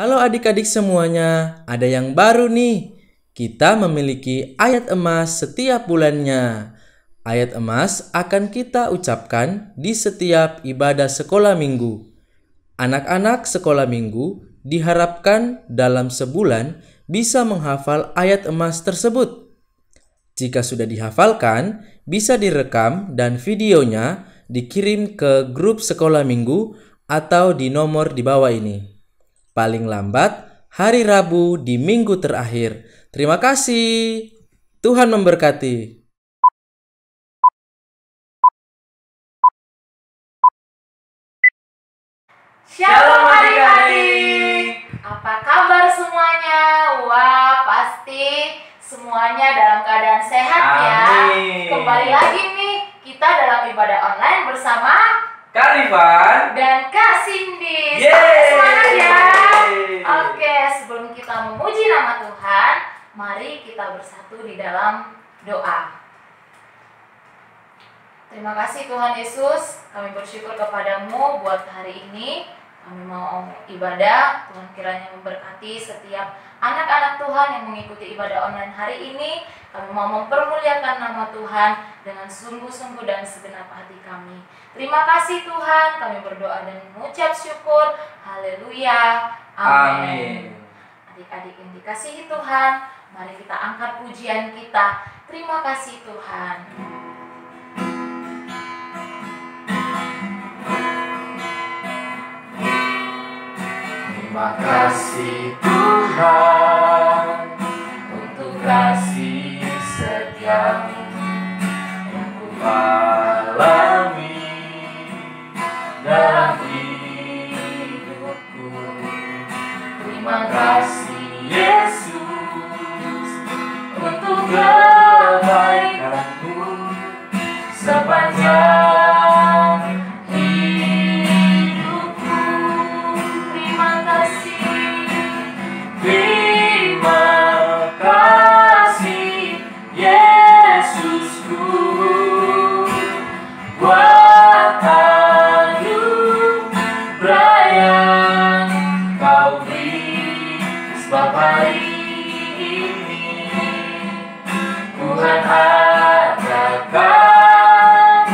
Halo adik-adik semuanya, ada yang baru nih. Kita memiliki ayat emas setiap bulannya. Ayat emas akan kita ucapkan di setiap ibadah sekolah minggu. Anak-anak sekolah minggu diharapkan dalam sebulan bisa menghafal ayat emas tersebut. Jika sudah dihafalkan, bisa direkam dan videonya dikirim ke grup sekolah minggu atau di nomor di bawah ini. Paling lambat hari Rabu di minggu terakhir. Terima kasih. Tuhan memberkati. Shalom adik-adik. Apa kabar semuanya? Wah, pasti semuanya dalam keadaan sehat ya. Amin. Kembali lagi nih kita dalam ibadah online bersama Kak Rifan dan Kak Cindy. Yeay. Semangat ya. Oke, sebelum kita memuji nama Tuhan, mari kita bersatu di dalam doa. Terima kasih Tuhan Yesus, kami bersyukur kepadamu buat hari ini. Kami mau ibadah, Tuhan kiranya memberkati setiap anak-anak Tuhan yang mengikuti ibadah online hari ini. Kami mau mempermuliakan nama Tuhan dengan sungguh-sungguh dan segenap hati kami. Terima kasih Tuhan, kami berdoa dan mengucap syukur. Haleluya. Amin. Adik-adik yang dikasihi Tuhan, mari kita angkat pujian kita. Terima kasih Tuhan. Terima kasih Tuhan untuk kasih setiamu yang ku alami dalam hidupku. Terima kasih Yesus untuk kebaikanmu sepanjang hidupku. Terima kasih Yesusku buat anugerah yang kau beri. Sebab hari ini Tuhan adakan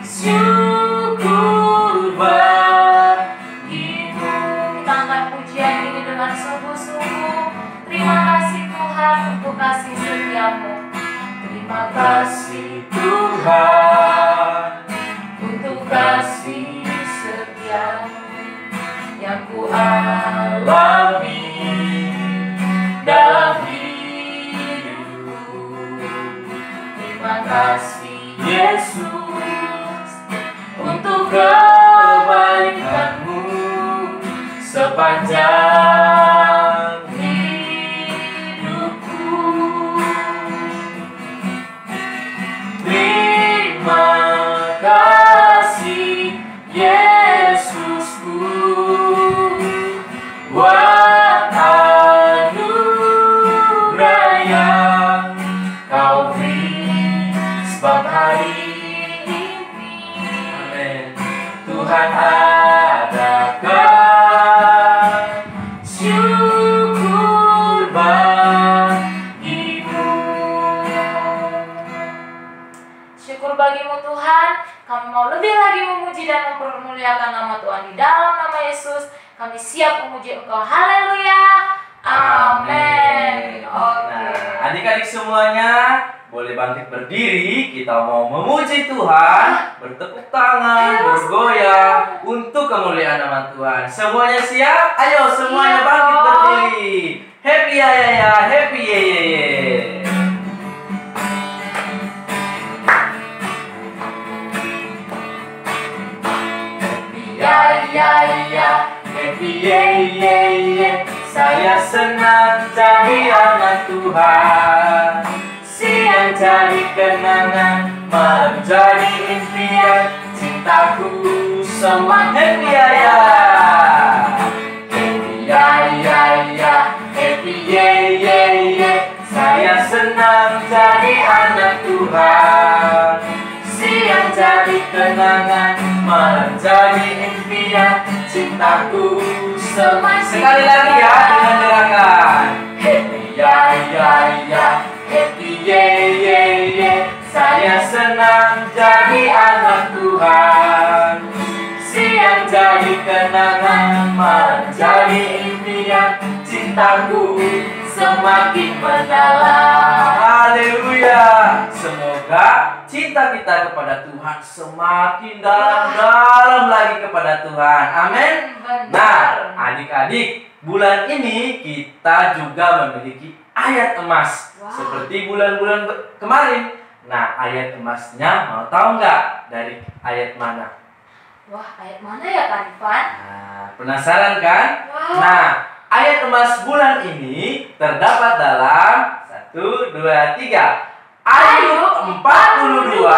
syukur bagimu. Kita angkat pujian ini dengan sungguh-sungguh. Terima kasih Tuhan untuk kasih setiamu. Terima kasih Tuhan untuk kasih setiamu yang ku alami dalam hidupku. Terima kasih Yesus untuk kebaikanmu sepanjang hidupku. Terima kasih Yesusku buat anugerah yang kau beri. Sebab hari ini Tuhan adakan syukur bagimu. Syukur bagimu Tuhan. Kami mau lebih lagi memuji dan mempermuliakan nama Tuhan. Di dalam nama Yesus kami siap memuji Engkau. Haleluya. Amin. Oke. Nah, adik-adik semuanya boleh bangkit berdiri. Kita mau memuji Tuhan, bertepuk tangan, bergoyang untuk kemuliaan nama Tuhan. Semuanya siap? Ayo semuanya Iya bangkit dong. berdiri. Happy ya ya ya, happy ye ye ye. Ya ya ya, happy ye ye ye. Saya senang jadi anak Tuhan. Siang jadi kenangan, malam jadi impian. Cintaku semua happy ya ya. Happy ya ya ya, happy ye ye ye. Saya senang jadi anak Tuhan. Siang jadi kenangan, malam jadi impian. cintaku semakin Sekali lagi ya dengan gerakan. Ya ya ya, happy ye ye ye. Saya senang jadi anak Tuhan. Siang jadi kenangan, malam jadi impian. Cintaku semakin mendalam. Haleluya. Semoga cinta kita kepada Tuhan semakin dalam-dalam lagi kepada Tuhan. Amin. Nah, adik-adik, bulan ini kita juga memiliki ayat emas. Seperti bulan-bulan kemarin. Nah, ayat emasnya mau tahu nggak dari ayat mana? Wah, ayat mana ya Kak Rifan? Nah, penasaran kan? Wah. Nah, ayat emas bulan ini terdapat dalam 1, 2, 3. Ayub 42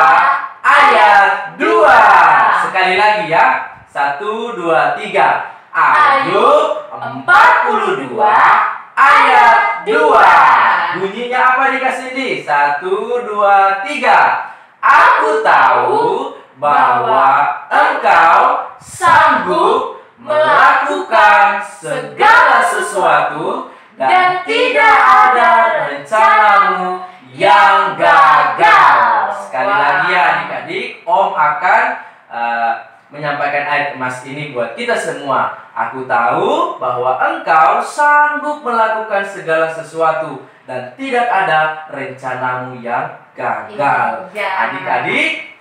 ayat 2. Sekali lagi ya. 1, 2, 3. Ayub 42 ayat 2. Bunyinya apa dikasih di? 1, 2, 3. Aku tahu bahwa engkau sanggup melakukan segala sesuatu dan tidak ada rencanamu yang gagal. Sekali lagi ya adik-adik, Om akan menyampaikan ayat emas ini buat kita semua. Aku tahu bahwa engkau sanggup melakukan segala sesuatu dan tidak ada rencanamu yang gagal. Adik-adik,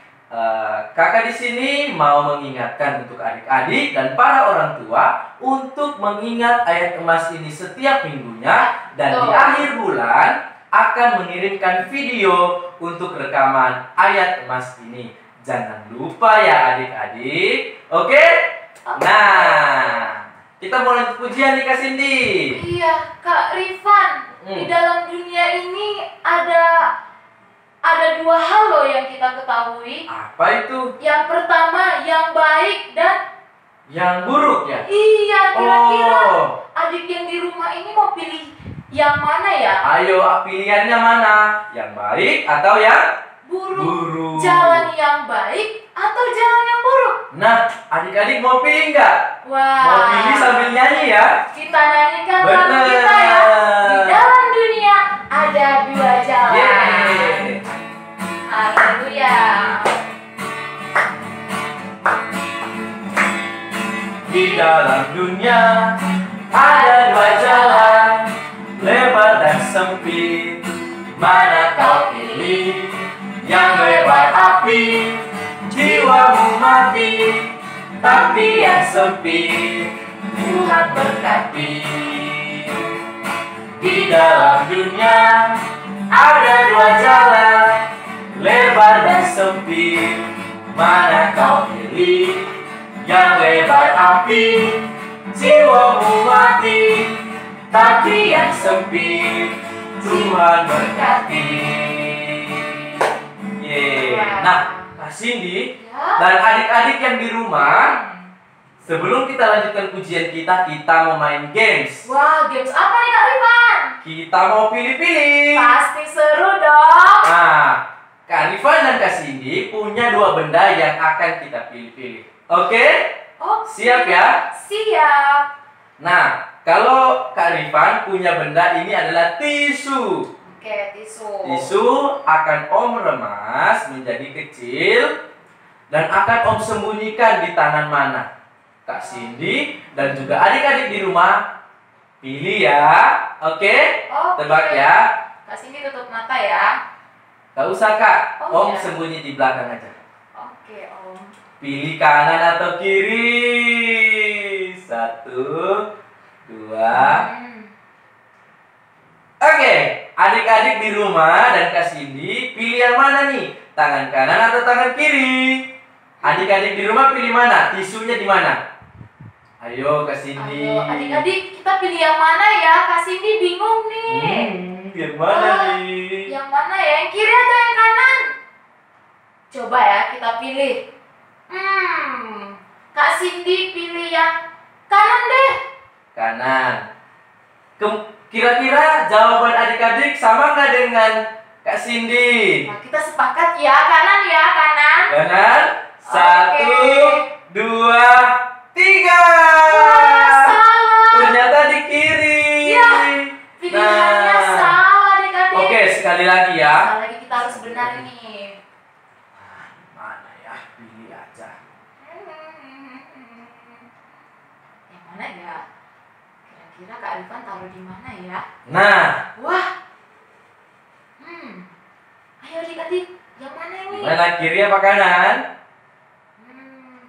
kakak di sini mau mengingatkan untuk adik-adik dan para orang tua untuk mengingat ayat emas ini setiap minggunya, dan di akhir bulan akan mengirimkan video untuk rekaman ayat emas ini. Jangan lupa ya adik-adik. Oke? Nah, kita mau lanjut pujian nih Kak Cindy. Iya, Kak Rifan. Di dalam dunia ini ada dua hal loh yang kita ketahui. Apa itu? Yang pertama, yang baik dan yang buruk ya? Iya, kira-kira adik yang di rumah ini mau pilih yang mana ya? Ayo, pilihannya mana? Yang baik atau yang buruk? Jalan yang baik atau jalan yang buruk? Nah, adik-adik mau pilih nggak? Wah. Mau pilih sambil nyanyi ya? Kita nyanyikan lagu kita ya. Di dalam dunia ada dua jalan. Yeay. Haleluya. Di dalam dunia ada dua jalan, lebar dan sempit. Mana kau pilih? Yang lebar api, jiwamu mati. Tapi yang sempit, Tuhan berkati. Di dalam dunia ada dua jalan, lebar dan sempit. Mana kau pilih? Yang lebar api, jiwamu mati. Tapi yang sempit, Tuhan berkati. Nah, Kak Cindy dan adik-adik yang di rumah, sebelum kita lanjutkan pujian kita mau main games. Wah, games apa nih Kak Rifan? Kita mau pilih-pilih. Pasti seru dong. Nah, Kak Rifan dan Kak Cindy punya dua benda yang akan kita pilih-pilih. Oke? Siap ya? Siap. Nah, kalau Kak Rifan punya benda ini adalah tisu. Oke, tisu. Tisu akan Om remas menjadi kecil dan akan Om sembunyikan di tangan mana? Kak Cindy dan juga adik-adik di rumah pilih ya. Oke? Tebak ya. Kak Cindy tutup mata ya. Gak usah Kak, Om Iya. sembunyi di belakang aja. Oke, Om. Pilih kanan atau kiri. 1, 2. Oke, adik-adik di rumah dan Kak Cindy pilih yang mana nih? Tangan kanan atau tangan kiri? Adik-adik di rumah pilih mana? Tisunya di mana? Ayo Kak Cindy. Ayo, adik-adik kita pilih yang mana ya? Kak Cindy bingung nih. Yang mana nih? Yang mana ya? Yang kiri atau yang kanan? Coba ya kita pilih. Kak Cindy pilih yang kanan deh. Kanan. Kira-kira jawaban adik-adik sama nggak dengan Kak Cindy? Nah, kita sepakat ya, kanan ya, kanan. Kanan. 1, 2, 3. Wah, salah. Ternyata di kiri. Ya, pilihannya salah adik-adik. Oke, sekali lagi ya. Sekali lagi kita harus benar nih. Mana ya? Pilih aja. Yang mana ya? Kira-kira Kak Rifan taruh di mana ya? Nah, Wah. Ayo adik-adik, yang mana ini? mana kiri apa kanan?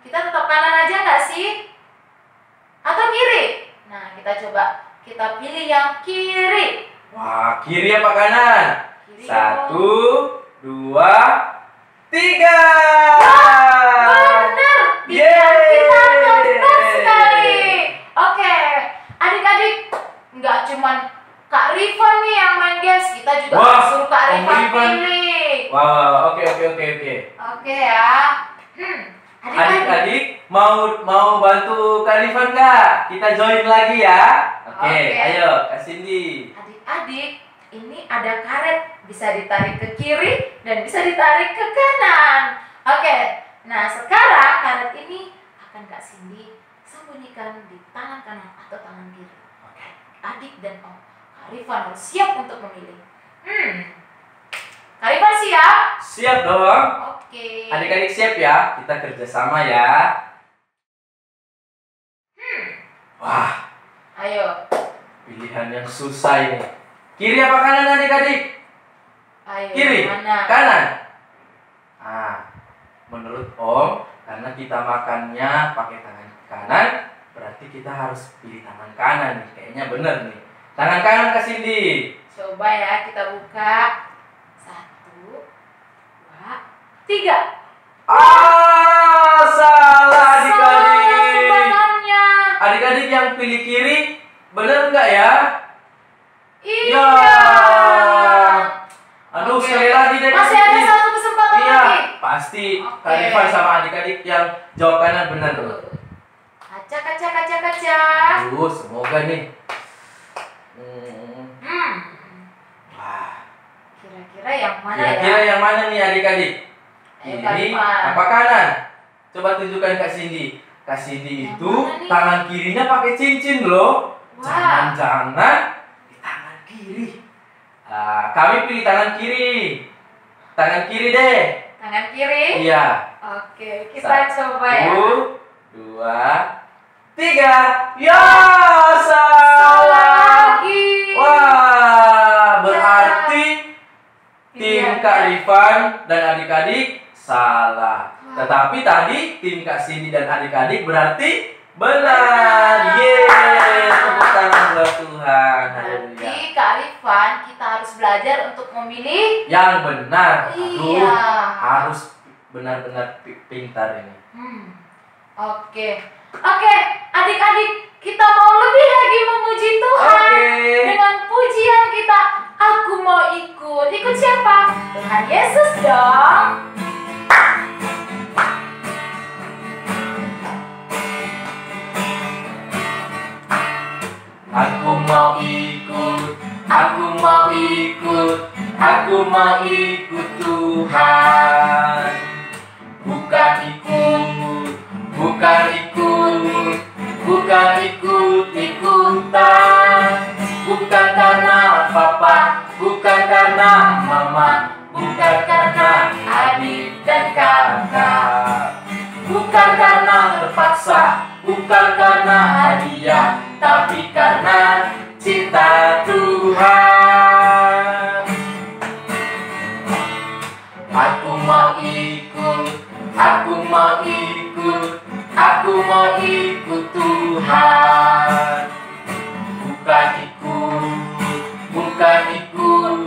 Kita tetap kanan aja nggak sih? Atau kiri? Nah, kita coba. Kita pilih yang kiri. Wah, kiri apa kanan? Kiri. 1, 2, 3. Benar. Pilihan kita tepat sekali. Oke, adik-adik, nggak cuman Kak Rifan nih yang main guys, kita juga Wah, suruh Kak Om Rifan Rifan. pilih. Wow, oke. Oke ya. Adik-adik mau bantu Kak Rifan nggak? Kita join lagi ya. Oke, Oke. ayo Kak Cindy. Adik-adik, ini ada karet, bisa ditarik ke kiri dan bisa ditarik ke kanan. Oke, nah sekarang karet ini akan Kak Cindy sembunyikan di tangan kanan atau tangan kiri. Oke, adik dan Om Kak Rifan harus siap untuk memilih. Kak Rifan siap? Siap dong. Oke. Adik-adik siap ya? Kita kerjasama ya. Wah, Ayo, pilihan yang susah ini. Kiri apa kanan adik-adik? ayo. Kiri, Mana? kanan. Menurut Om, karena kita makannya pakai tangan kanan, berarti kita harus pilih tangan kanan nih. Kayaknya bener nih. Tangan kanan Kak Cindy. Coba ya kita buka. 1, 2, 3. Salah adik-adik. Tebakannya. Adik-adik yang pilih kiri, bener nggak ya? Iya. Aduh, Oke. sekali lagi deh. Masih Kak ada Cindy. satu kesempatan Iya, lagi. pasti Oke. Kak Rifan sama adik-adik yang jawab kanan benar. Kaca, kaca, kaca, kaca. Aduh, semoga nih. Wah, Kira-kira yang mana kira-kira ya? yang mana nih adik-adik? Ayo, Kak Kiri Rifan. apa kanan? Coba tunjukkan Kak Cindy. Kak Cindy Yang itu mana nih? tangan kirinya pakai cincin loh. Wah. Jangan-jangan di tangan kiri. Kami pilih tangan kiri. Tangan kiri deh. Tangan kiri. Iya. Oke, kita coba ya. 1, 2, 3. Ya, Salah salah. lagi. Wah, berarti tim Pilihannya. Kak Rifan dan adik-adik salah. Wah. Tetapi tadi tim Kak Cindy dan adik-adik berarti benar. Yeay, tepuk tangan buat Tuhan. Haleluya. Berarti Kak Rifan, kita harus belajar untuk memilih. Yang benar. Aduh, Iya. harus benar-benar pintar ini. Oke, adik-adik, kita mau lebih lagi memuji Tuhan Oke. dengan pujian kita. Aku mau ikut. Ikut siapa? Tuhan Yesus dong. Aku mau ikut, aku mau ikut, aku mau ikut Tuhan. Bukan ikut, bukan ikut, bukan ikut-ikutan. Bukan karena papa, bukan karena mama, bukan karena adik dan kakak. Bukan karena terpaksa, bukan karena hadiah, tapi karena cinta Tuhan. Aku mau ikut, aku mau ikut, aku mau ikut Tuhan. Bukan ikut, bukan ikut,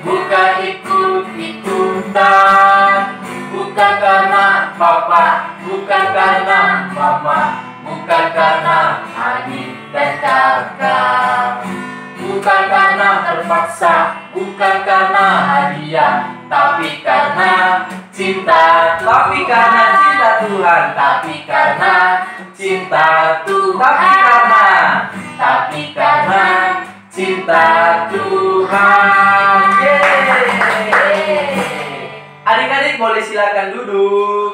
bukan ikut-ikutan. Bukan karena papa, bukan karena mama, bukan karena adik dan kakak. Bukan karena terpaksa, bukan karena hadiah, tapi karena cinta Tuhan. Tapi karena cinta Tuhan. Tapi karena cinta Tuhan. Tapi karena cinta Tuhan. Yeay. Adik-adik boleh silakan duduk.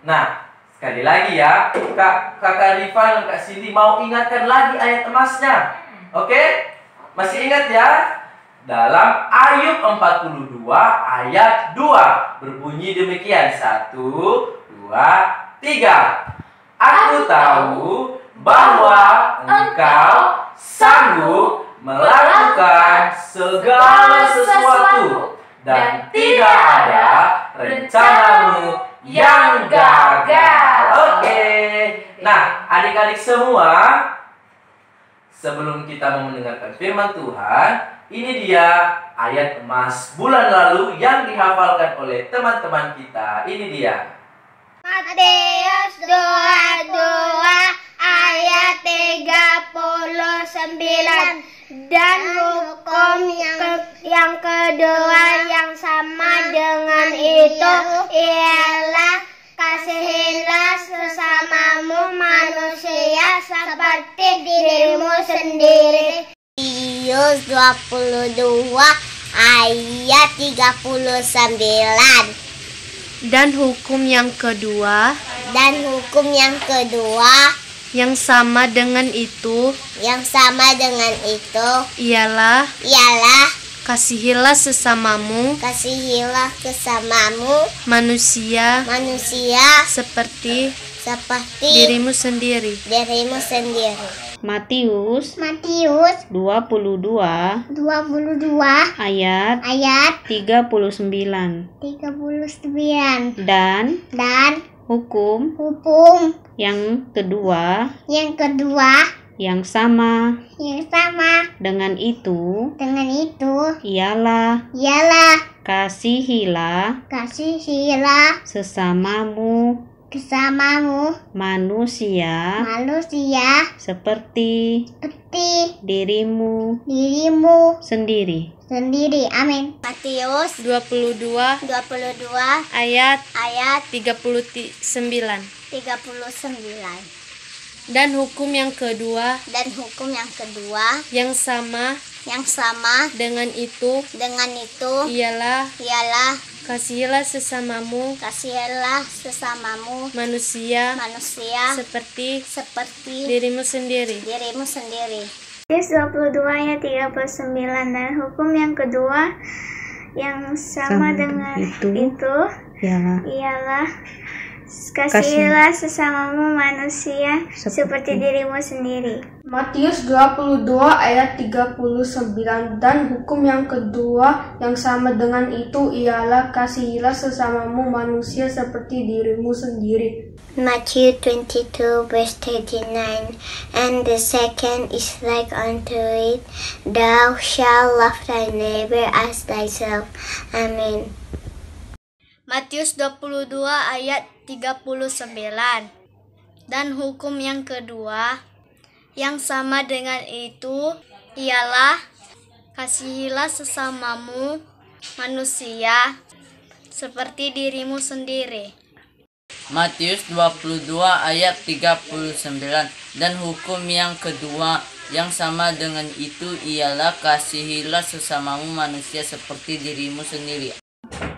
Nah, Sekali lagi ya, Kakak Rifan dan Kak Cindy mau ingatkan lagi ayat emasnya. Oke? Masih ingat ya? Dalam Ayub 42 ayat 2 berbunyi demikian. 1, 2, 3. Aku tahu bahwa engkau sanggup melakukan segala sesuatu dan tidak ada rencanamu yang gagal. Oke. Nah, adik-adik semua, sebelum kita mau mendengarkan firman Tuhan, ini dia ayat emas bulan lalu yang dihafalkan oleh teman-teman kita. Ini dia. Matius 22 ayat 39. Dan hukum yang kedua yang sama dengan itu ialah kasihilah sesamamu manusia seperti dirimu sendiri. Matius 22 ayat 39. Dan hukum yang kedua yang sama dengan itu ialah kasihilah sesamamu manusia seperti dirimu sendiri. Matius 22 ayat 39. Dan hukum yang kedua yang sama dengan itu ialah kasihilah sesamamu manusia seperti dirimu sendiri. Amin. Matius 22 ayat 39. Dan hukum yang kedua yang sama dengan itu ialah kasihilah sesamamu manusia seperti dirimu sendiri. Matius 22 ayat 39. Dan hukum yang kedua yang sama dengan itu ialah kasihilah sesamamu manusia seperti dirimu sendiri. Matius 22 ayat 39. Dan hukum yang kedua yang sama dengan itu ialah kasihilah sesamamu manusia seperti dirimu sendiri. Matthew 22 verse 39. And the second is like unto it, thou shalt love thy neighbor as thyself. Amen. Matius 22 ayat 39. Dan hukum yang kedua yang sama dengan itu ialah kasihilah sesamamu manusia seperti dirimu sendiri. Matius 22 ayat 39. Dan hukum yang kedua yang sama dengan itu ialah kasihilah sesamamu manusia seperti dirimu sendiri.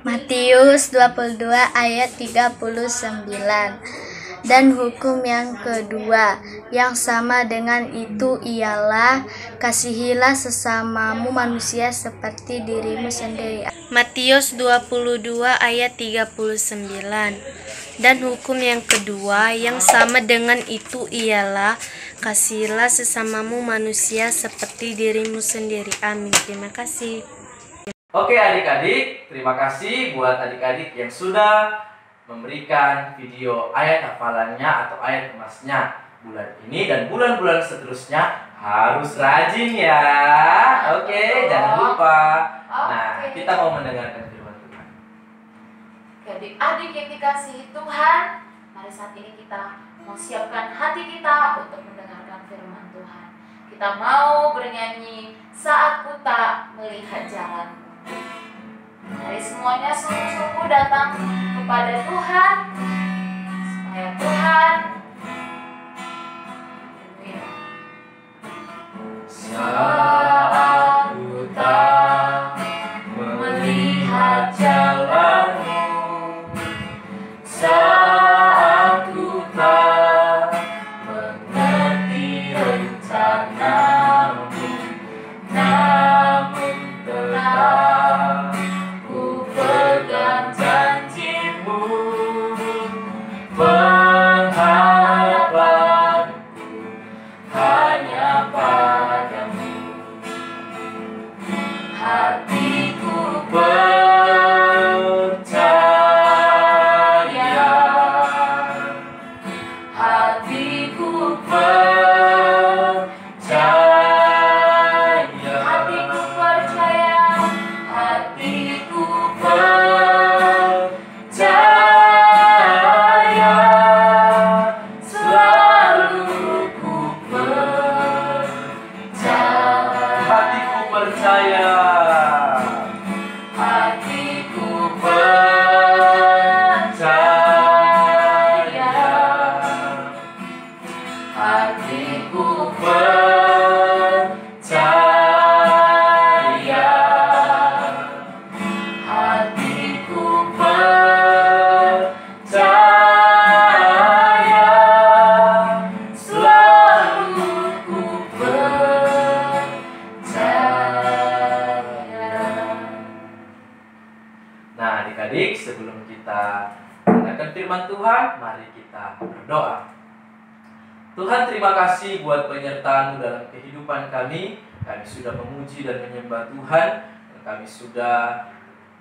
Matius 22 ayat 39. Dan hukum yang kedua yang sama dengan itu ialah kasihilah sesamamu manusia seperti dirimu sendiri. Matius 22 ayat 39. Dan hukum yang kedua yang sama dengan itu ialah kasihilah sesamamu manusia seperti dirimu sendiri. Amin. Terima kasih. Oke adik-adik, terima kasih buat adik-adik yang sudah memberikan video ayat hafalannya atau ayat emasnya bulan ini dan bulan-bulan seterusnya harus rajin ya. Oke, jangan lupa. Nah, kita mau mendengarkan firman Tuhan. Adik-adik yang dikasihi Tuhan, mari saat ini kita mau siapkan hati kita untuk mendengarkan firman Tuhan. Kita mau bernyanyi Saat Ku Tak Melihat Jalan. Mari semuanya sungguh-sungguh datang kepada Tuhan supaya Tuhan Saat ku tak melihat jalanmu, saat ku firman Tuhan, mari kita berdoa. Tuhan, terima kasih buat penyertaan-Mu dalam kehidupan kami. Kami sudah memuji dan menyembah Tuhan, dan kami sudah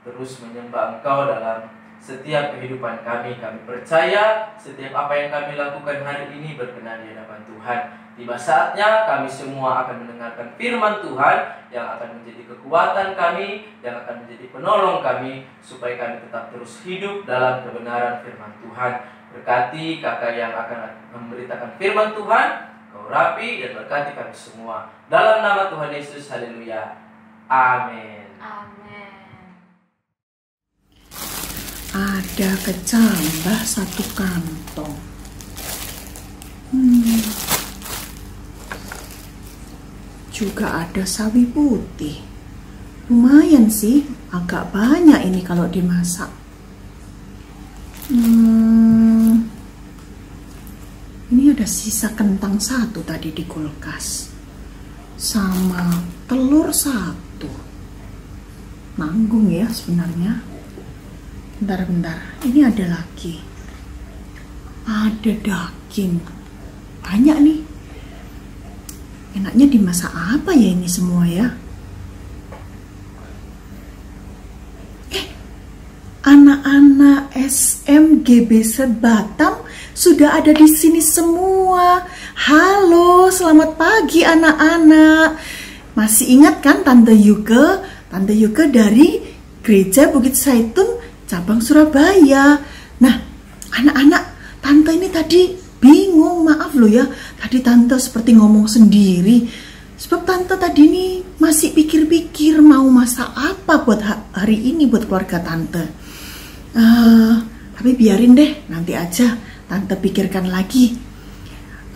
terus menyembah Engkau dalam setiap kehidupan kami. Kami percaya setiap apa yang kami lakukan hari ini berkenan di hadapan Tuhan. Tiba saatnya kami semua akan mendengarkan firman Tuhan yang akan menjadi kekuatan kami, yang akan menjadi penolong kami, supaya kami tetap terus hidup dalam kebenaran firman Tuhan. Berkati kakak yang akan memberitakan firman Tuhan, Kau rapi dan berkati kami semua. Dalam nama Tuhan Yesus, haleluya. Amin. Amin. Ada kecambah 1 kantong. Juga ada sawi putih. Lumayan sih, agak banyak ini kalau dimasak. Ini ada sisa kentang 1 tadi di kulkas, sama telur 1. Nanggung ya sebenarnya. Bentar, ini ada lagi. Ada daging. Banyak nih. Enaknya dimasak apa ya ini semua ya? Anak-anak SMGB Batam sudah ada di sini semua. Halo, selamat pagi anak-anak. Masih ingat kan Tante Yuke? Tante Yuke dari Gereja Bukit Zaitun cabang Surabaya. Nah, anak-anak, Tante ini tadi bingung, maaf loh ya. Tadi Tante seperti ngomong sendiri. Sebab Tante tadi ini masih pikir-pikir mau masak apa buat hari ini buat keluarga Tante. Tapi biarin deh, nanti aja Tante pikirkan lagi.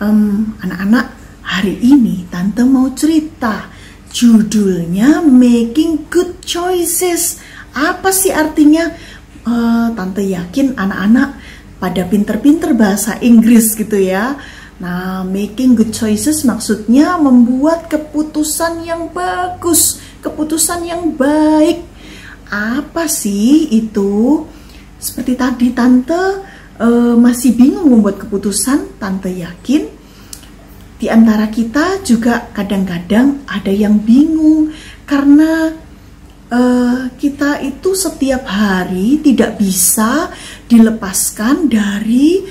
Anak-anak, hari ini Tante mau cerita. Judulnya Making Good Choices. Apa sih artinya? Tante yakin anak-anak pada pinter-pinter bahasa Inggris gitu ya. Nah, making good choices maksudnya membuat keputusan yang bagus, keputusan yang baik. Apa sih itu? Seperti tadi Tante masih bingung membuat keputusan. Tante yakin di antara kita juga kadang-kadang ada yang bingung karena kita itu setiap hari tidak bisa dilepaskan dari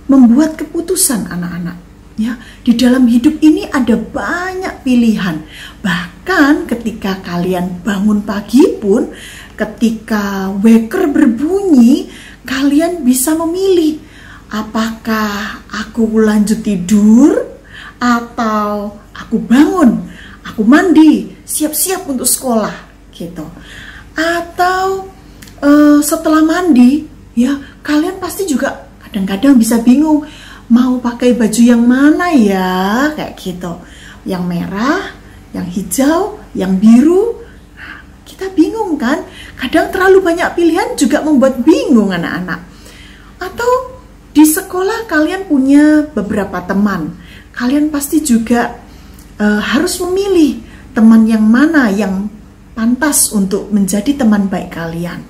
membuat keputusan anak-anak. Ya, di dalam hidup ini ada banyak pilihan. Bahkan ketika kalian bangun pagi pun, ketika weker berbunyi, kalian bisa memilih apakah aku lanjut tidur atau aku bangun, aku mandi, siap-siap untuk sekolah gitu. Atau setelah mandi, ya kalian pasti juga kadang-kadang bisa bingung mau pakai baju yang mana ya, kayak gitu. Yang merah, yang hijau, yang biru. Nah, kita bingung kan? Kadang terlalu banyak pilihan juga membuat bingung anak-anak. Atau di sekolah kalian punya beberapa teman. Kalian pasti juga harus memilih teman yang mana yang pantas untuk menjadi teman baik kalian.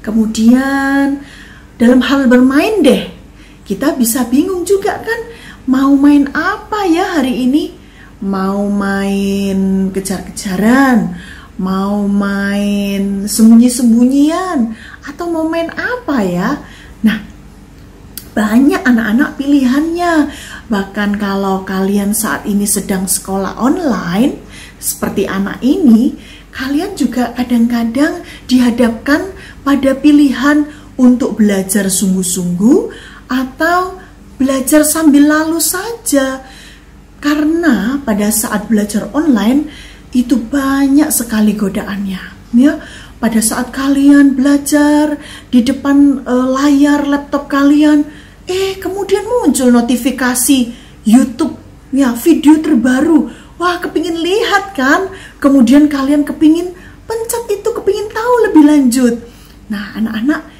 Kemudian dalam hal bermain deh, kita bisa bingung juga kan, mau main apa ya hari ini? Mau main kejar-kejaran, mau main sembunyi-sembunyian, atau mau main apa ya? Nah, banyak anak-anak pilihannya. Bahkan kalau kalian saat ini sedang sekolah online, seperti anak ini, kalian juga kadang-kadang dihadapkan pada pilihan untuk belajar sungguh-sungguh atau belajar sambil lalu saja. Karena pada saat belajar online itu banyak sekali godaannya, ya. Pada saat kalian belajar di depan layar laptop kalian, kemudian muncul notifikasi YouTube, ya, video terbaru. Wah, kepingin lihat kan? Kemudian kalian kepingin pencet itu, kepingin tahu lebih lanjut. Nah, anak-anak,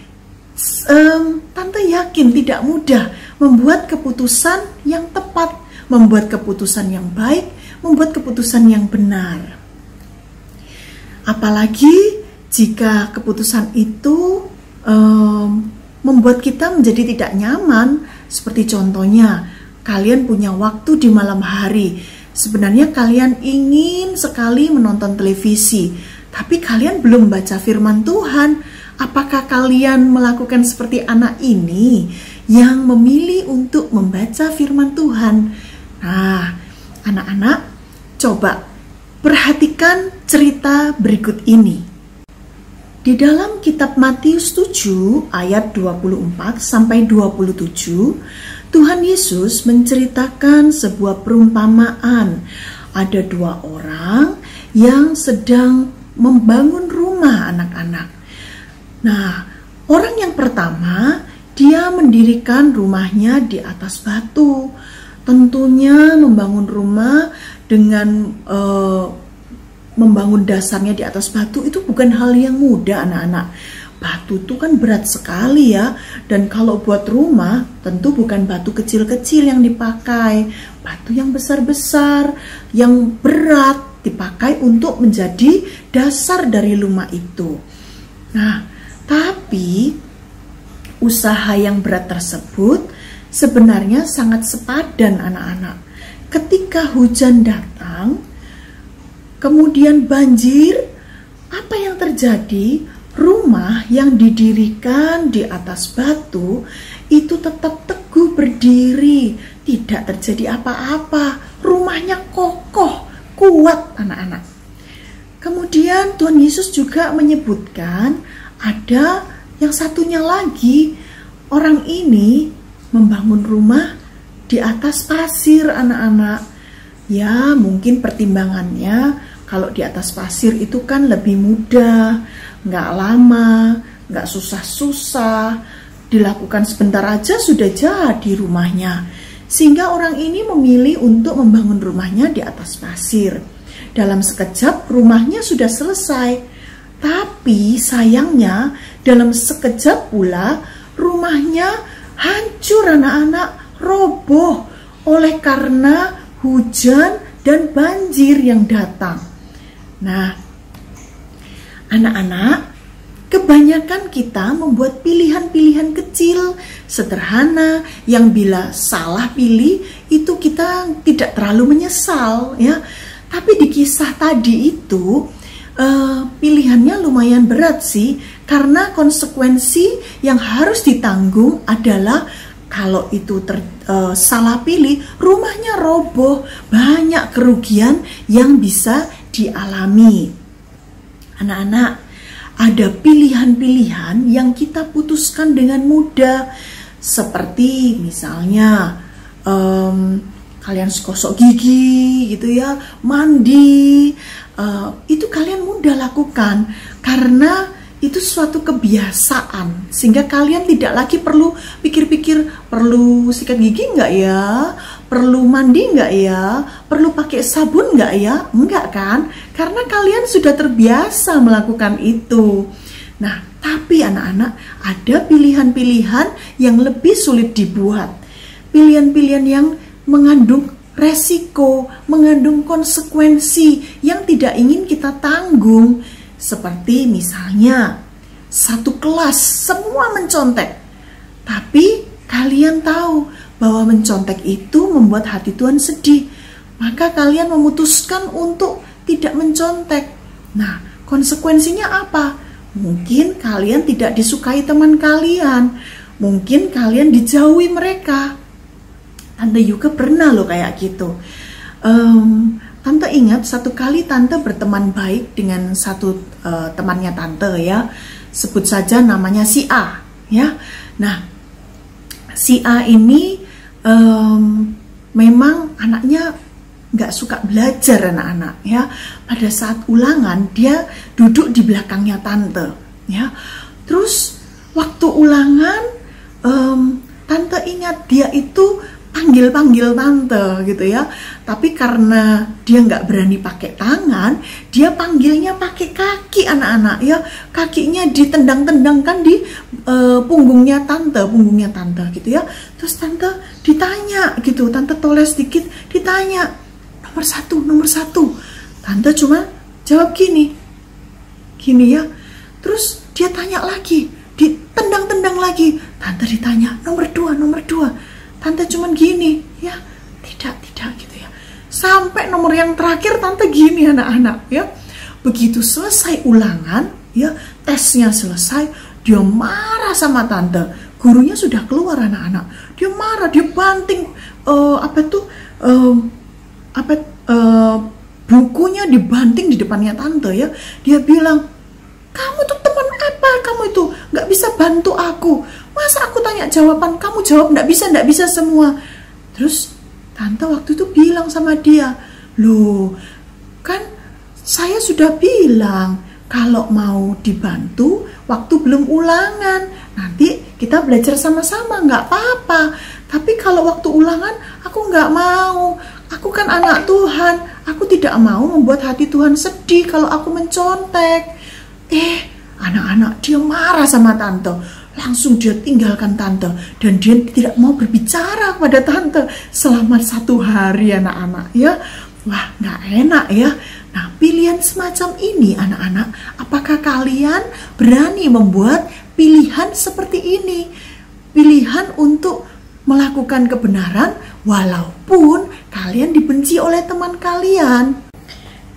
Tante yakin tidak mudah membuat keputusan yang tepat, membuat keputusan yang baik, membuat keputusan yang benar. Apalagi jika keputusan itu membuat kita menjadi tidak nyaman. Seperti contohnya, kalian punya waktu di malam hari. Sebenarnya kalian ingin sekali menonton televisi, tapi kalian belum baca firman Tuhan. Apakah kalian melakukan seperti anak ini yang memilih untuk membaca firman Tuhan? Nah, anak-anak, coba perhatikan cerita berikut ini. Di dalam kitab Matius 7 ayat 24 sampai 27, Tuhan Yesus menceritakan sebuah perumpamaan. Ada dua orang yang sedang membangun rumah anak-anak. Nah, orang yang pertama, dia mendirikan rumahnya di atas batu. Tentunya membangun rumah dengan membangun dasarnya di atas batu itu bukan hal yang mudah, anak-anak. Batu itu kan berat sekali ya. Dan kalau buat rumah, tentu bukan batu kecil-kecil yang dipakai. Batu yang besar-besar, yang berat dipakai untuk menjadi dasar dari rumah itu. Nah, tapi usaha yang berat tersebut sebenarnya sangat sepadan, anak-anak. Ketika hujan datang, kemudian banjir, apa yang terjadi? Rumah yang didirikan di atas batu itu tetap teguh berdiri, tidak terjadi apa-apa. Rumahnya kokoh, kuat, anak-anak. Kemudian Tuhan Yesus juga menyebutkan ada yang satunya lagi. Orang ini membangun rumah di atas pasir, anak-anak. Ya, mungkin pertimbangannya kalau di atas pasir itu kan lebih mudah, nggak lama, nggak susah-susah, dilakukan sebentar aja sudah jadi rumahnya. Sehingga orang ini memilih untuk membangun rumahnya di atas pasir. Dalam sekejap rumahnya sudah selesai. Tapi sayangnya dalam sekejap pula rumahnya hancur, anak-anak, roboh oleh karena hujan dan banjir yang datang. Nah, anak-anak, kebanyakan kita membuat pilihan-pilihan kecil, sederhana, yang bila salah pilih itu kita tidak terlalu menyesal, ya. Tapi di kisah tadi itu pilihannya lumayan berat sih, karena konsekuensi yang harus ditanggung adalah kalau itu salah pilih, rumahnya roboh, banyak kerugian yang bisa dialami. Anak-anak, ada pilihan-pilihan yang kita putuskan dengan mudah, seperti misalnya kalian gosok gigi gitu ya, mandi, itu kalian mudah lakukan karena itu suatu kebiasaan, sehingga kalian tidak lagi perlu pikir-pikir perlu sikat gigi nggak ya, perlu mandi nggak ya, perlu pakai sabun nggak ya, enggak kan, karena kalian sudah terbiasa melakukan itu. Nah, tapi anak-anak, ada pilihan-pilihan yang lebih sulit dibuat, pilihan-pilihan yang mengandung resiko, mengandung konsekuensi yang tidak ingin kita tanggung. Seperti misalnya satu kelas semua mencontek, tapi kalian tahu bahwa mencontek itu membuat hati Tuhan sedih, maka kalian memutuskan untuk tidak mencontek. Nah, konsekuensinya apa? Mungkin kalian tidak disukai teman kalian, mungkin kalian dijauhi mereka. Tante juga pernah loh kayak gitu. Tante ingat satu kali Tante berteman baik dengan satu temannya Tante ya, sebut saja namanya si A ya. Nah, si A ini memang anaknya nggak suka belajar, anak-anak ya. Pada saat ulangan dia duduk di belakangnya Tante ya. Terus waktu ulangan Tante ingat dia itu panggil-panggil Tante gitu ya. Tapi karena dia nggak berani pakai tangan, dia panggilnya pakai kaki, anak-anak ya. Kakinya ditendang-tendangkan di punggungnya Tante gitu ya. Terus Tante ditanya gitu, Tante toles dikit, ditanya nomor satu. Tante cuma jawab gini ya. Terus dia tanya lagi, ditendang ditendang-tendang lagi. Tante ditanya, nomor dua. Tante cuman gini, ya, tidak gitu ya. Sampai nomor yang terakhir tante gini anak-anak, ya. Begitu selesai ulangan, ya, tesnya selesai, dia marah sama tante. Gurunya sudah keluar anak-anak. Dia marah, dia banting bukunya dibanting di depannya tante, ya. Dia bilang, kamu tuh teman apa? Kamu itu nggak bisa bantu aku. Masa aku tanya jawaban, kamu jawab nggak bisa semua. Terus tante waktu itu bilang sama dia, loh, kan saya sudah bilang kalau mau dibantu waktu belum ulangan, nanti kita belajar sama-sama, nggak apa-apa. Tapi kalau waktu ulangan aku nggak mau. Aku kan anak Tuhan, aku tidak mau membuat hati Tuhan sedih kalau aku mencontek. Anak-anak dia marah sama tante. Langsung dia tinggalkan tante. Dan dia tidak mau berbicara pada tante selama 1 hari anak-anak, ya. Wah, nggak enak ya. Nah, pilihan semacam ini anak-anak, apakah kalian berani membuat pilihan seperti ini? Pilihan untuk melakukan kebenaran walaupun kalian dibenci oleh teman kalian.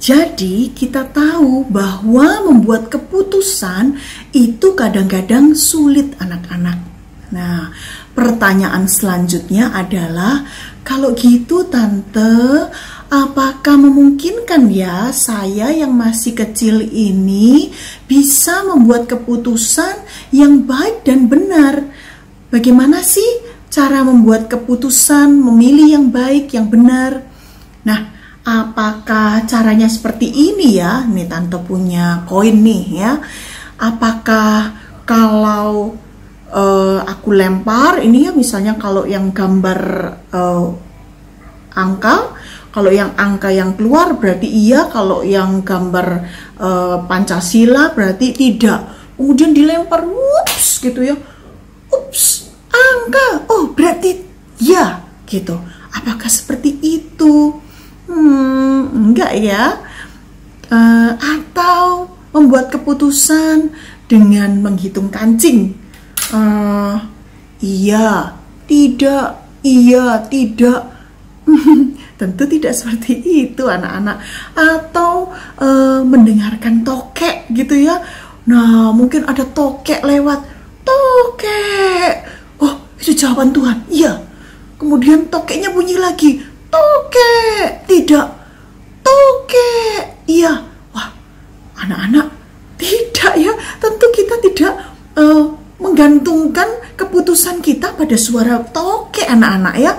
Jadi kita tahu bahwa membuat keputusan itu kadang-kadang sulit anak-anak. Nah, pertanyaan selanjutnya adalah, kalau gitu tante, apakah memungkinkan ya saya yang masih kecil ini bisa membuat keputusan yang baik dan benar? Bagaimana sih cara membuat keputusan, memilih yang baik, yang benar? Nah, apakah caranya seperti ini ya? Nih tante punya koin nih ya. Apakah kalau aku lempar ini ya, misalnya kalau yang gambar angka, kalau yang angka yang keluar berarti iya, kalau yang gambar Pancasila berarti tidak. Kemudian dilempar, ups gitu ya. Ups, angka. Oh, berarti ya gitu. Apakah seperti itu? Enggak ya. Atau membuat keputusan dengan menghitung kancing. Iya, tidak. Tentu tidak seperti itu anak-anak. Atau mendengarkan tokek gitu ya. Nah, mungkin ada tokek lewat. Tokek. Oh, itu jawaban Tuhan. Iya. Kemudian tokeknya bunyi lagi. Tokek. Tidak. Tokek. Iya. Wah, anak-anak, tidak ya. Tentu kita tidak menggantungkan keputusan kita pada suara tokek anak-anak ya.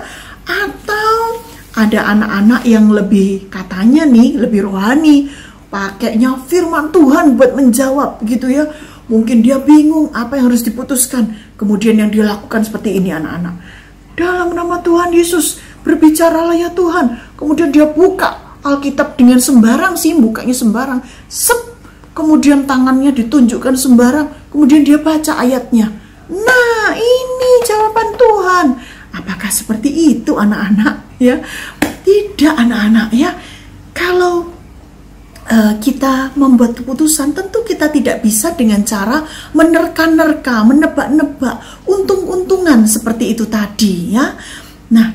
Atau ada anak-anak yang lebih, katanya nih, lebih rohani, pakainya firman Tuhan buat menjawab gitu ya. Mungkin dia bingung apa yang harus diputuskan. Kemudian yang dia lakukan seperti ini anak-anak. Dalam nama Tuhan Yesus, berbicaralah ya Tuhan. Kemudian dia buka Alkitab dengan sembarang sih, bukanya sembarang. Kemudian tangannya ditunjukkan sembarang. Kemudian dia baca ayatnya. Nah, ini jawaban Tuhan. Apakah seperti itu anak-anak ya? Tidak anak-anak ya. Kalau kita membuat keputusan, tentu kita tidak bisa dengan cara menerka-nerka, menebak-nebak, untung-untungan seperti itu tadi ya. Nah,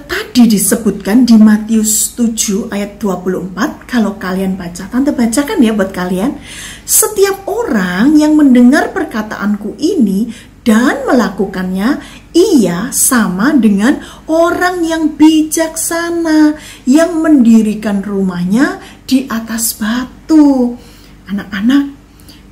tadi disebutkan di Matius 7 ayat 24, kalau kalian baca, tante bacakan ya buat kalian. Setiap orang yang mendengar perkataanku ini dan melakukannya, ia sama dengan orang yang bijaksana yang mendirikan rumahnya di atas batu. Anak-anak,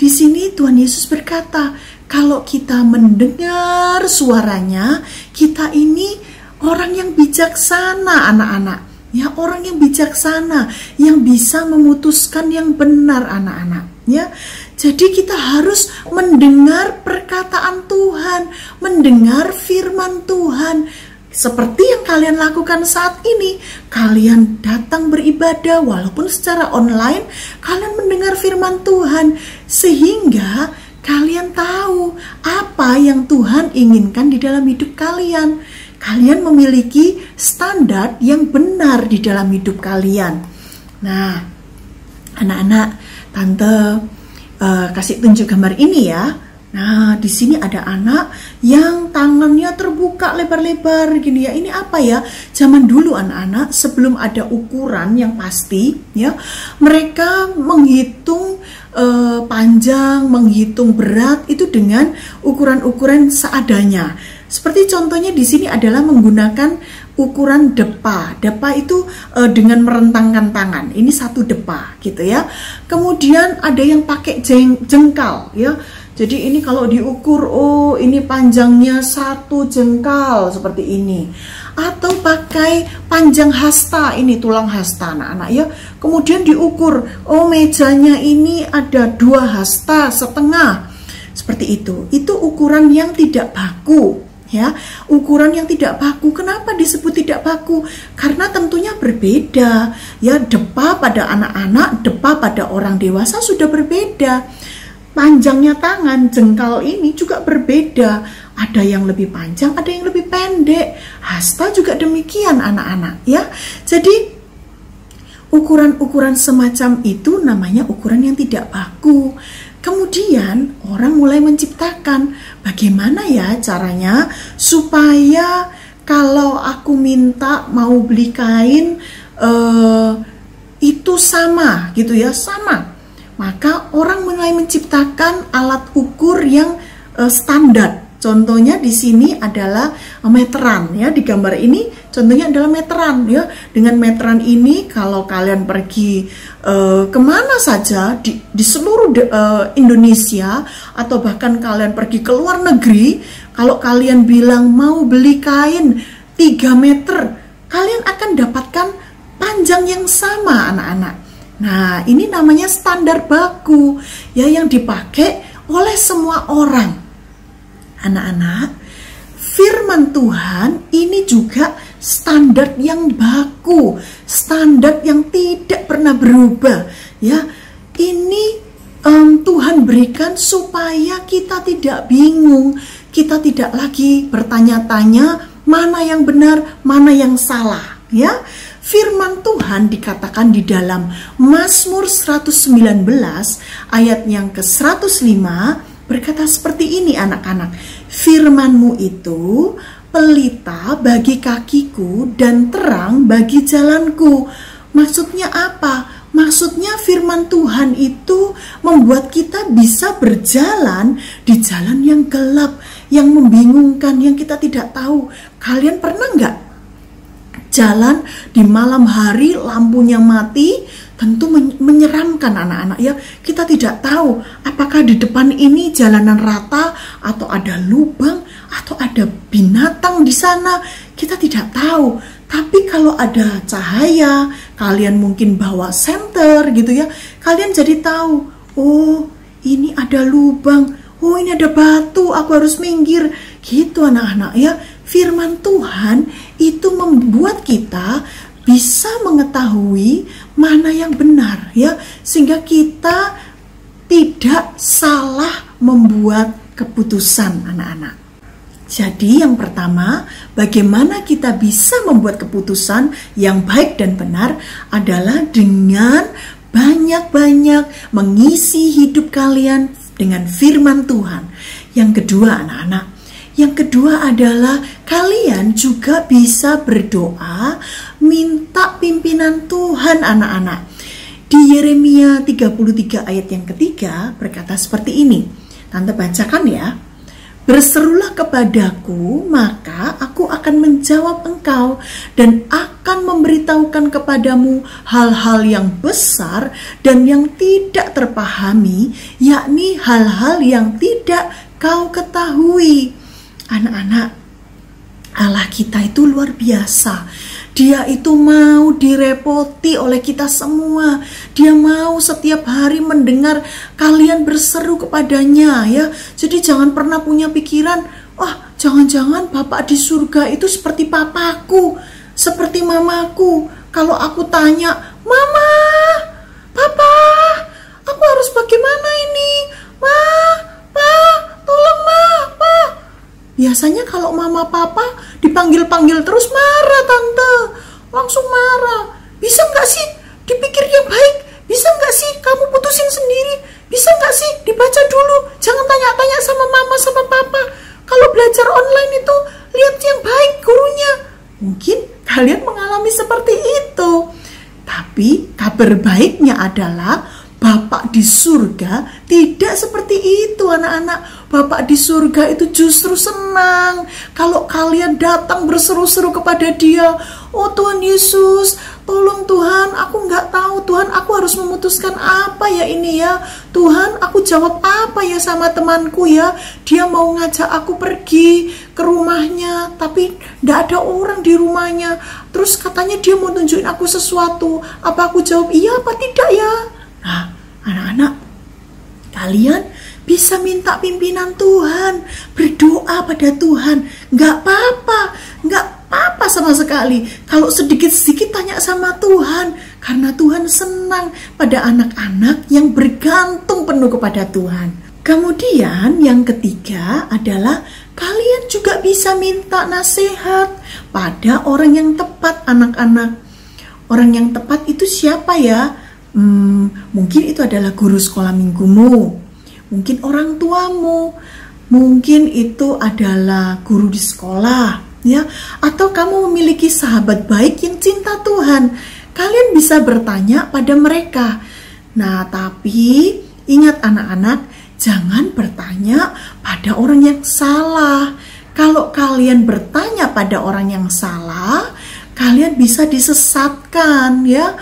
di sini Tuhan Yesus berkata, kalau kita mendengar suaranya, kita ini orang yang bijaksana anak-anak. Ya, orang yang bijaksana yang bisa memutuskan yang benar anak-anak. Ya, jadi kita harus mendengar perkataan Tuhan, mendengar firman Tuhan. Seperti yang kalian lakukan saat ini, kalian datang beribadah walaupun secara online, kalian mendengar firman Tuhan sehingga kalian tahu apa yang Tuhan inginkan di dalam hidup kalian. Kalian memiliki standar yang benar di dalam hidup kalian. Nah, anak-anak, tante kasih tunjuk gambar ini ya. Nah, di sini ada anak yang tangannya terbuka lebar-lebar gini ya. Ini apa ya? Zaman dulu anak-anak sebelum ada ukuran yang pasti ya, mereka menghitung panjang, menghitung berat itu dengan ukuran-ukuran seadanya. Seperti contohnya di sini adalah menggunakan ukuran depa. Depa itu dengan merentangkan tangan. Ini 1 depa gitu ya. Kemudian ada yang pakai jengkal ya. Jadi ini kalau diukur, oh ini panjangnya 1 jengkal seperti ini. Atau pakai panjang hasta, ini tulang hasta anak-anak ya. Kemudian diukur, oh mejanya ini ada 2 hasta setengah. Seperti itu. Itu ukuran yang tidak baku. Ya, ukuran yang tidak baku. Kenapa disebut tidak baku? Karena tentunya berbeda. Ya, depa pada anak-anak, depa pada orang dewasa sudah berbeda. Panjangnya tangan, jengkal ini juga berbeda. Ada yang lebih panjang, ada yang lebih pendek. Hasta juga demikian anak-anak ya. Jadi ukuran-ukuran semacam itu namanya ukuran yang tidak baku. Kemudian orang mulai menciptakan bagaimana ya caranya supaya kalau aku minta mau beli kain itu sama gitu ya, sama. Maka orang mulai menciptakan alat ukur yang standar. Contohnya di sini adalah meteran ya, di gambar ini contohnya adalah meteran ya. Dengan meteran ini kalau kalian pergi kemana saja di seluruh Indonesia atau bahkan kalian pergi ke luar negeri, kalau kalian bilang mau beli kain 3 meter, kalian akan dapatkan panjang yang sama anak-anak. Nah, ini namanya standar baku ya, yang dipakai oleh semua orang. Anak-anak, firman Tuhan ini juga standar yang baku, standar yang tidak pernah berubah ya. Ini Tuhan berikan supaya kita tidak bingung, kita tidak lagi bertanya-tanya mana yang benar, mana yang salah ya. Firman Tuhan dikatakan di dalam Mazmur 119 ayat yang ke-105 berkata seperti ini anak-anak. Firman-Mu itu pelita bagi kakiku dan terang bagi jalanku. Maksudnya apa? Maksudnya firman Tuhan itu membuat kita bisa berjalan di jalan yang gelap, yang membingungkan, yang kita tidak tahu. Kalian pernah nggak jalan di malam hari, lampunya mati? Tentu menyeramkan anak-anak ya. Kita tidak tahu apakah di depan ini jalanan rata atau ada lubang atau ada binatang di sana. Kita tidak tahu. Tapi kalau ada cahaya, kalian mungkin bawa senter gitu ya, kalian jadi tahu, oh ini ada lubang, oh ini ada batu, aku harus minggir. Gitu anak-anak ya. Firman Tuhan itu membuat kita bisa mengetahui mana yang benar ya, sehingga kita tidak salah membuat keputusan anak-anak. Jadi yang pertama, bagaimana kita bisa membuat keputusan yang baik dan benar adalah dengan banyak-banyak mengisi hidup kalian dengan firman Tuhan. Yang kedua anak-anak, yang kedua adalah kalian juga bisa berdoa minta pimpinan Tuhan anak-anak. Di Yeremia 33 ayat yang ketiga berkata seperti ini. Tante bacakan ya. Berserulah kepadaku, maka aku akan menjawab engkau dan akan memberitahukan kepadamu hal-hal yang besar dan yang tidak terpahami, yakni hal-hal yang tidak kau ketahui. Anak-anak, Allah kita itu luar biasa. Dia itu mau direpoti oleh kita semua. Dia mau setiap hari mendengar kalian berseru kepadanya ya. Jadi jangan pernah punya pikiran, wah jangan-jangan Bapak di surga itu seperti papaku, seperti mamaku. Kalau aku tanya, Mama, Papa, aku harus bagaimana ini? Ma, Pa, tolong Ma, Pa. Biasanya kalau mama papa dipanggil-panggil terus marah tante, langsung marah. Bisa nggak sih dipikir yang baik? Bisa nggak sih kamu putusin sendiri? Bisa nggak sih dibaca dulu? Jangan tanya-tanya sama belajar online itu lihat yang baik gurunya. Mungkin kalian mengalami seperti itu. Tapi kabar baiknya adalah Bapak di surga tidak seperti itu, anak-anak. Bapak di surga itu justru senang kalau kalian datang berseru-seru kepada Dia. Oh Tuhan Yesus, tolong Tuhan, aku nggak tahu Tuhan, aku harus memutuskan apa ya ini ya. Tuhan, aku jawab apa ya sama temanku ya. Dia mau ngajak aku pergi ke rumahnya, tapi nggak ada orang di rumahnya. Terus katanya dia mau tunjukin aku sesuatu. Apa aku jawab iya apa tidak ya? Nah, anak-anak, kalian bisa minta pimpinan Tuhan, berdoa pada Tuhan. Nggak apa-apa sama sekali. Kalau sedikit-sedikit tanya sama Tuhan, karena Tuhan senang pada anak-anak yang bergantung penuh kepada Tuhan. Kemudian yang ketiga adalah kalian juga bisa minta nasihat pada orang yang tepat, anak-anak. Orang yang tepat itu siapa ya? Mungkin itu adalah guru sekolah minggumu, mungkin orang tuamu, mungkin itu adalah guru di sekolah, ya. Atau kamu memiliki sahabat baik yang cinta Tuhan. Kalian bisa bertanya pada mereka. Nah, tapi ingat anak-anak, jangan bertanya pada orang yang salah. Kalau kalian bertanya pada orang yang salah, kalian bisa disesatkan, ya.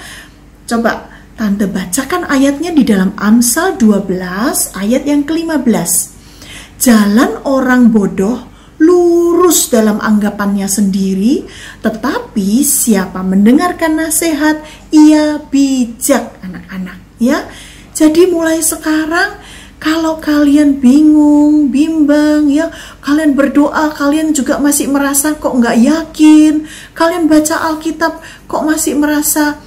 Coba Tante bacakan ayatnya di dalam Amsal 12 ayat yang ke-15. Jalan orang bodoh lurus dalam anggapannya sendiri, tetapi siapa mendengarkan nasihat, ia bijak, anak-anak, ya. Jadi mulai sekarang kalau kalian bingung, bimbang, ya, kalian berdoa, kalian juga masih merasa kok nggak yakin, kalian baca Alkitab kok masih merasa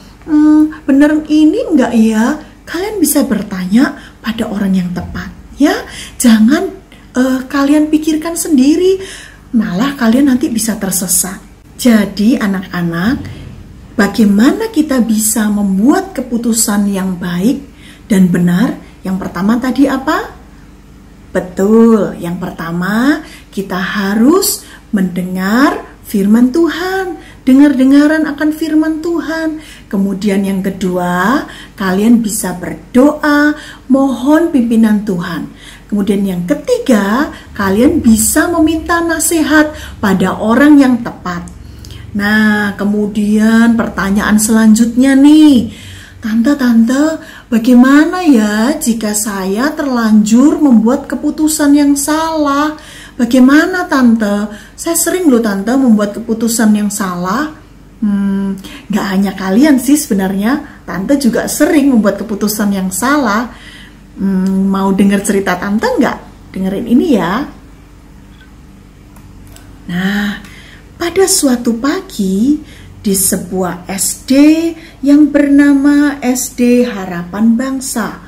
bener ini enggak ya? Kalian bisa bertanya pada orang yang tepat, ya. Jangan kalian pikirkan sendiri, malah kalian nanti bisa tersesat. Jadi anak-anak, bagaimana kita bisa membuat keputusan yang baik dan benar? Yang pertama tadi apa? Betul, yang pertama kita harus mendengar firman Tuhan, dengar-dengaran akan firman Tuhan. Kemudian yang kedua, kalian bisa berdoa, mohon pimpinan Tuhan. Kemudian yang ketiga, kalian bisa meminta nasihat pada orang yang tepat. Nah, kemudian pertanyaan selanjutnya nih, Tante, bagaimana ya jika saya terlanjur membuat keputusan yang salah? Bagaimana Tante? Saya sering loh Tante membuat keputusan yang salah. Gak hanya kalian sih sebenarnya, Tante juga sering membuat keputusan yang salah. Mau dengar cerita Tante nggak? Dengerin ini ya. Nah, pada suatu pagi di sebuah SD yang bernama SD Harapan Bangsa.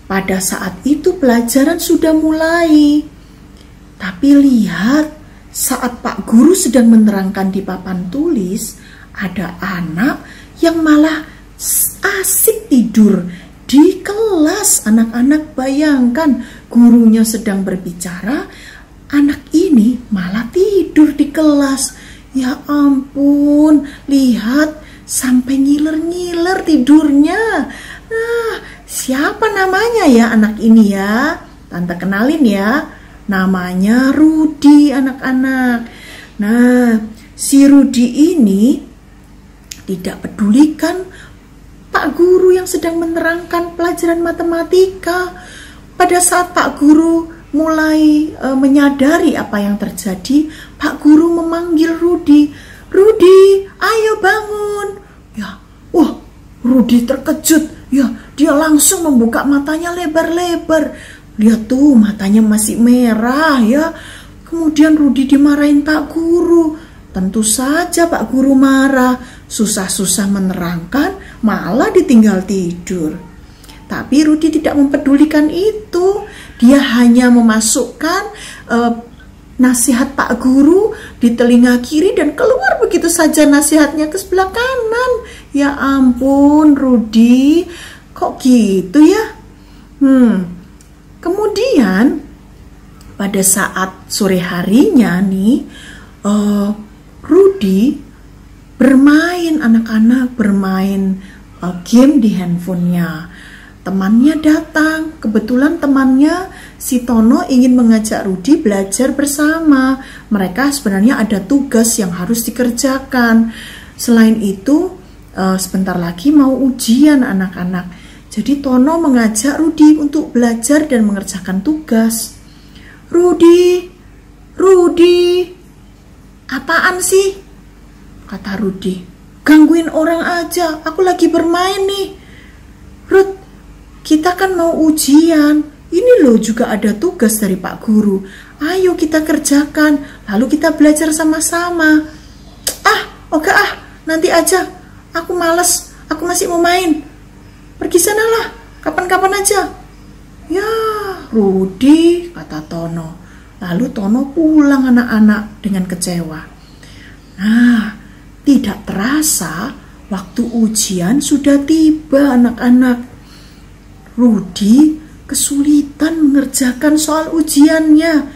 Pada saat itu pelajaran sudah mulai. Tapi lihat, saat Pak Guru sedang menerangkan di papan tulis, ada anak yang malah asik tidur di kelas. Anak-anak bayangkan, gurunya sedang berbicara, anak ini malah tidur di kelas. Ya ampun, lihat sampai ngiler-ngiler tidurnya. Nah, siapa namanya ya anak ini ya? Tante kenalin ya. Namanya Rudi, anak-anak. Nah, si Rudi ini tidak pedulikan Pak Guru yang sedang menerangkan pelajaran matematika. Pada saat Pak Guru mulai menyadari apa yang terjadi, Pak Guru memanggil Rudi. Rudi, ayo bangun. Ya, wah, Rudi terkejut. Ya, dia langsung membuka matanya lebar-lebar. Lihat tuh, matanya masih merah ya. Kemudian Rudi dimarahin Pak Guru. Tentu saja Pak Guru marah. Susah-susah menerangkan, malah ditinggal tidur. Tapi Rudi tidak mempedulikan itu. Dia hanya memasukkan nasihat Pak Guru di telinga kiri dan keluar begitu saja nasihatnya ke sebelah kanan. Ya ampun, Rudi, kok gitu ya? Kemudian pada saat sore harinya nih, Rudy bermain, anak-anak bermain game di handphonenya. Temannya datang, kebetulan temannya si Tono ingin mengajak Rudy belajar bersama. Mereka sebenarnya ada tugas yang harus dikerjakan. Selain itu, sebentar lagi mau ujian anak-anak. Jadi Tono mengajak Rudy untuk belajar dan mengerjakan tugas. Rudy, apaan sih? Kata Rudy. Gangguin orang aja, aku lagi bermain nih. Ruth, kita kan mau ujian. Ini loh juga ada tugas dari Pak Guru. Ayo kita kerjakan, lalu kita belajar sama-sama. Oke nanti aja. Aku males, aku masih mau main. Pergi sanalah, kapan-kapan aja. Ya, Rudy, kata Tono. Lalu Tono pulang anak-anak dengan kecewa. Nah, tidak terasa waktu ujian sudah tiba anak-anak. Rudy kesulitan mengerjakan soal ujiannya.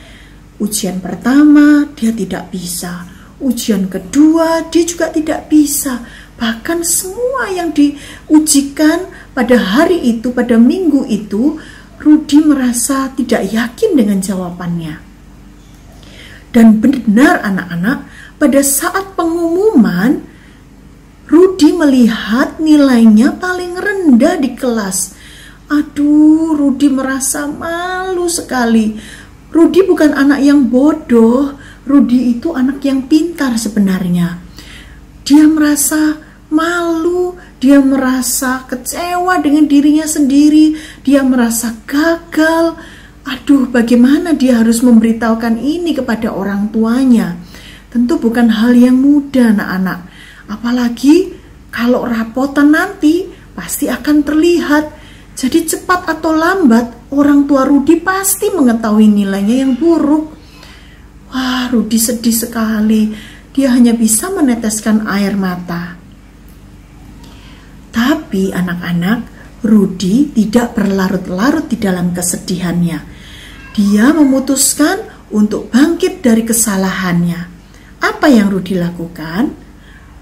Ujian pertama dia tidak bisa. Ujian kedua dia juga tidak bisa. Bahkan semua yang diujikan pada hari itu, pada minggu itu, Rudy merasa tidak yakin dengan jawabannya. Dan benar anak-anak, pada saat pengumuman, Rudy melihat nilainya paling rendah di kelas. Aduh, Rudy merasa malu sekali. Rudy bukan anak yang bodoh, Rudy itu anak yang pintar sebenarnya. Dia merasa malu, dia merasa kecewa dengan dirinya sendiri, dia merasa gagal. Aduh, bagaimana dia harus memberitahukan ini kepada orang tuanya? Tentu bukan hal yang mudah anak-anak. Apalagi kalau rapotan nanti pasti akan terlihat. Jadi cepat atau lambat orang tua Rudy pasti mengetahui nilainya yang buruk. Wah, Rudy sedih sekali. Dia hanya bisa meneteskan air mata. Tapi anak-anak, Rudy tidak berlarut-larut di dalam kesedihannya. Dia memutuskan untuk bangkit dari kesalahannya. Apa yang Rudy lakukan?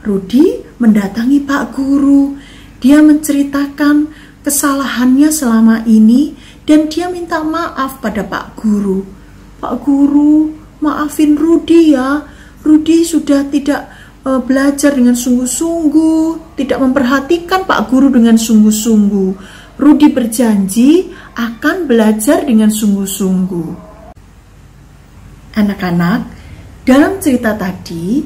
Rudy mendatangi Pak Guru. Dia menceritakan kesalahannya selama ini dan dia minta maaf pada Pak Guru. Pak Guru, maafin Rudy ya. Rudy sudah tidak belajar dengan sungguh-sungguh, tidak memperhatikan Pak Guru dengan sungguh-sungguh. Rudy berjanji akan belajar dengan sungguh-sungguh. Anak-anak, dalam cerita tadi,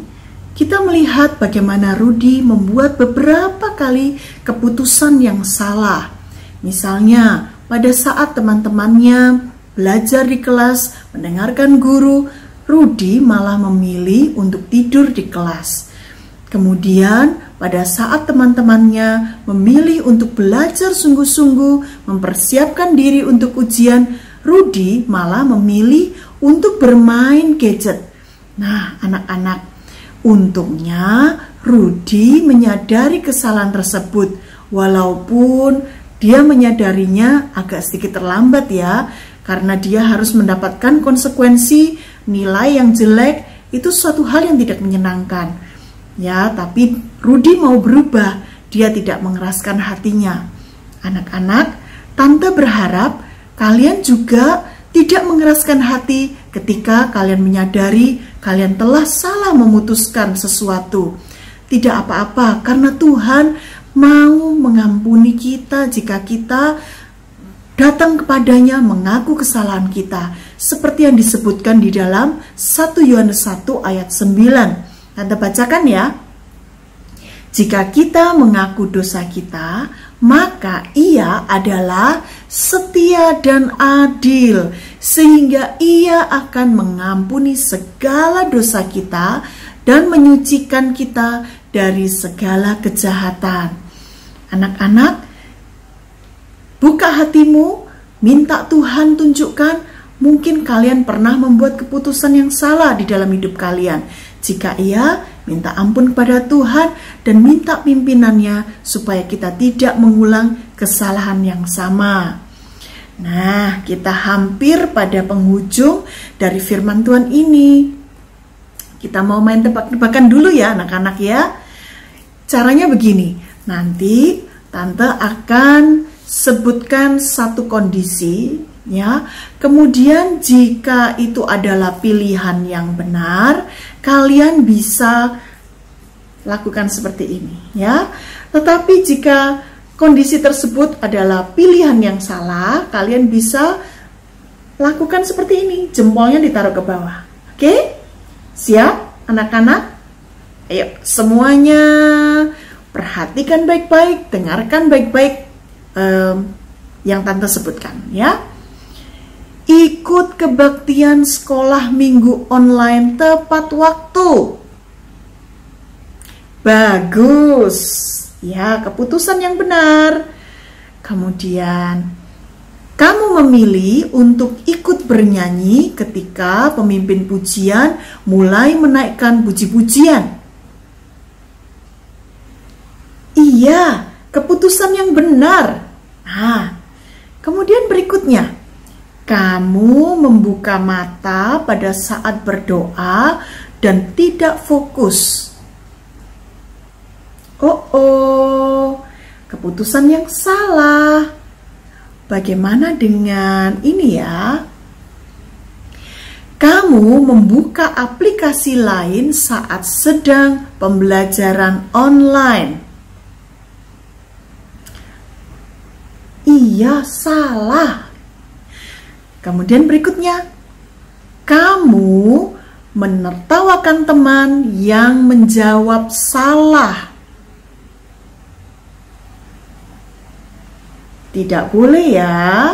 kita melihat bagaimana Rudy membuat beberapa kali keputusan yang salah. Misalnya, pada saat teman-temannya belajar di kelas, mendengarkan guru, Rudy malah memilih untuk tidur di kelas. Kemudian, pada saat teman-temannya memilih untuk belajar sungguh-sungguh, mempersiapkan diri untuk ujian, Rudy malah memilih untuk bermain gadget. Nah, anak-anak, untungnya Rudy menyadari kesalahan tersebut, walaupun dia menyadarinya agak sedikit terlambat ya, karena dia harus mendapatkan konsekuensi nilai yang jelek. Itu suatu hal yang tidak menyenangkan. Ya, tapi Rudy mau berubah, dia tidak mengeraskan hatinya. Anak-anak, Tante berharap kalian juga tidak mengeraskan hati ketika kalian menyadari kalian telah salah memutuskan sesuatu. Tidak apa-apa, karena Tuhan mau mengampuni kita jika kita datang kepadanya mengaku kesalahan kita, seperti yang disebutkan di dalam 1 Yohanes 1 ayat 9. Tante bacakan ya. Jika kita mengaku dosa kita, maka Ia adalah setia dan adil, sehingga Ia akan mengampuni segala dosa kita dan menyucikan kita dari segala kejahatan. Anak-anak, buka hatimu, minta Tuhan tunjukkan. Mungkin kalian pernah membuat keputusan yang salah di dalam hidup kalian. Jika iya, minta ampun kepada Tuhan dan minta pimpinannya supaya kita tidak mengulang kesalahan yang sama. Nah, kita hampir pada penghujung dari firman Tuhan ini. Kita mau main tebak-tebakan dulu ya anak-anak ya. Caranya begini, nanti Tante akan sebutkan satu kondisi ya. Kemudian jika itu adalah pilihan yang benar, kalian bisa lakukan seperti ini ya. Tetapi jika kondisi tersebut adalah pilihan yang salah, kalian bisa lakukan seperti ini, jempolnya ditaruh ke bawah. Oke? Siap anak-anak? Ayo semuanya perhatikan baik-baik, dengarkan baik-baik yang Tante sebutkan ya. Ikut kebaktian sekolah minggu online tepat waktu. Bagus. Ya, keputusan yang benar. Kemudian, kamu memilih untuk ikut bernyanyi ketika pemimpin pujian mulai menaikkan puji-pujian. Iya, keputusan yang benar. Nah, kemudian berikutnya, kamu membuka mata pada saat berdoa dan tidak fokus. Oh, keputusan yang salah. Bagaimana dengan ini ya? Kamu membuka aplikasi lain saat sedang pembelajaran online. Iya, salah. Kemudian berikutnya, kamu menertawakan teman yang menjawab salah. Tidak boleh ya.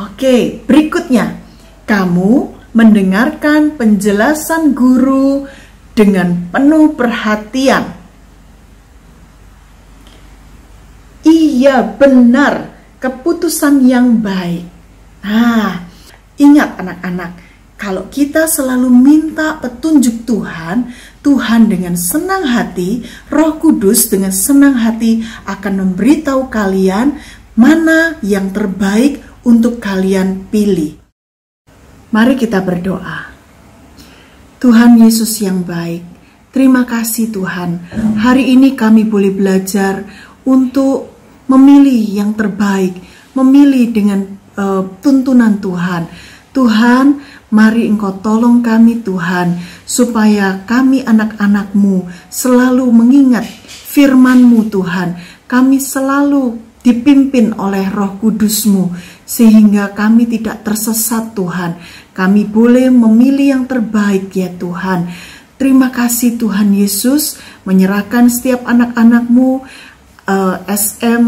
Oke, berikutnya. Kamu mendengarkan penjelasan guru dengan penuh perhatian. Iya, benar. Keputusan yang baik. Nah, ingat anak-anak, kalau kita selalu minta petunjuk Tuhan, Tuhan dengan senang hati, Roh Kudus dengan senang hati akan memberitahu kalian mana yang terbaik untuk kalian pilih. Mari kita berdoa. Tuhan Yesus yang baik, terima kasih Tuhan. Hari ini kami boleh belajar untuk memilih yang terbaik, memilih dengan tuntunan Tuhan. Tuhan, mari Engkau tolong kami Tuhan, supaya kami anak-anak-Mu selalu mengingat firman-Mu Tuhan. Kami selalu dipimpin oleh Roh Kudus-Mu, sehingga kami tidak tersesat Tuhan. Kami boleh memilih yang terbaik ya Tuhan. Terima kasih Tuhan Yesus, menyerahkan setiap anak-anak-Mu SM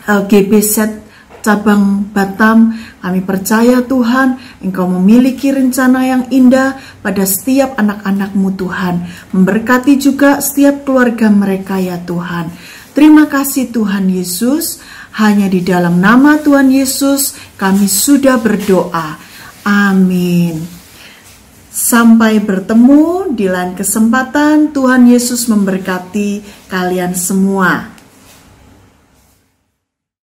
GBZ cabang Batam. Kami percaya Tuhan, Engkau memiliki rencana yang indah pada setiap anak-anak-Mu Tuhan. Memberkati juga setiap keluarga mereka ya Tuhan. Terima kasih Tuhan Yesus, hanya di dalam nama Tuhan Yesus kami sudah berdoa. Amin. Sampai bertemu di lain kesempatan. Tuhan Yesus memberkati kalian semua.